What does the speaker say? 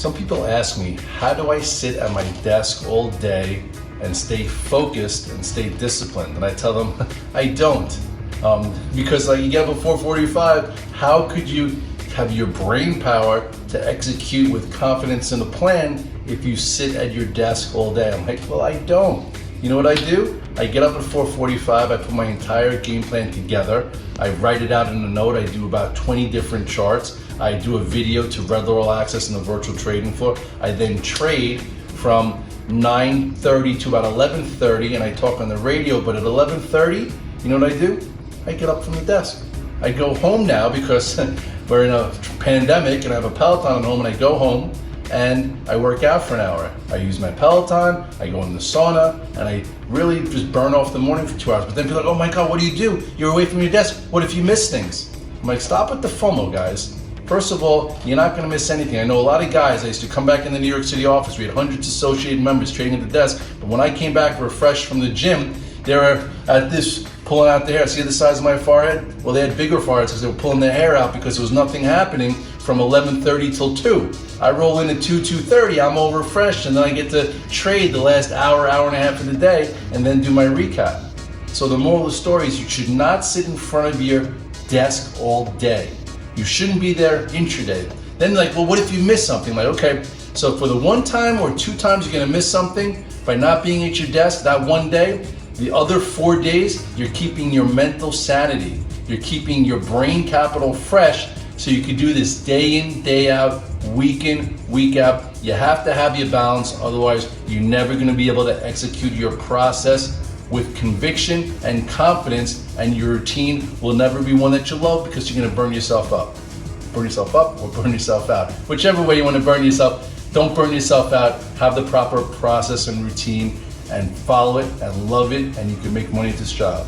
Some people ask me, how do I sit at my desk all day and stay focused and stay disciplined? And I tell them, I don't. Because like you get up at 4:45, how could you have your brain power to execute with confidence in a plan if you sit at your desk all day? I'm like, well, I don't. You know what I do? I get up at 4:45, I put my entire game plan together, I write it out in a note, I do about 20 different charts, I do a video to Redler All Access in the virtual trading floor, I then trade from 9:30 to about 11:30 and I talk on the radio, but at 11:30, you know what I do? I get up from the desk. I go home now because we're in a pandemic and I have a Peloton at home, and I go home and I work out for an hour. I use my Peloton, I go in the sauna, and I really just burn off the morning for 2 hours. But then people are like, oh my God, what do? You're away from your desk. What if you miss things? I'm like, stop with the FOMO, guys. First of all, you're not gonna miss anything. I know a lot of guys, I used to come back in the New York City office, we had hundreds of associated members trading at the desk, but when I came back refreshed from the gym, they were at this, pulling out their hair. See the size of my forehead? Well, they had bigger foreheads because they were pulling their hair out because there was nothing happening from 11:30 till 2. I roll in at 2:30, I'm all refreshed, and then I get to trade the last hour, hour and a half of the day, and then do my recap. So the moral of the story is you should not sit in front of your desk all day. You shouldn't be there intraday. Then like, well, what if you miss something? Like, okay, so for the one time or 2 times you're gonna miss something by not being at your desk that one day, the other 4 days, you're keeping your mental sanity. You're keeping your brain capital fresh so you can do this day in, day out, week in, week out. You have to have your balance, otherwise you're never gonna be able to execute your process with conviction and confidence, and your routine will never be one that you love because you're gonna burn yourself up. Burn yourself up or burn yourself out. Whichever way you wanna burn yourself, don't burn yourself out. Have the proper process and routine and follow it and love it, and you can make money at this job.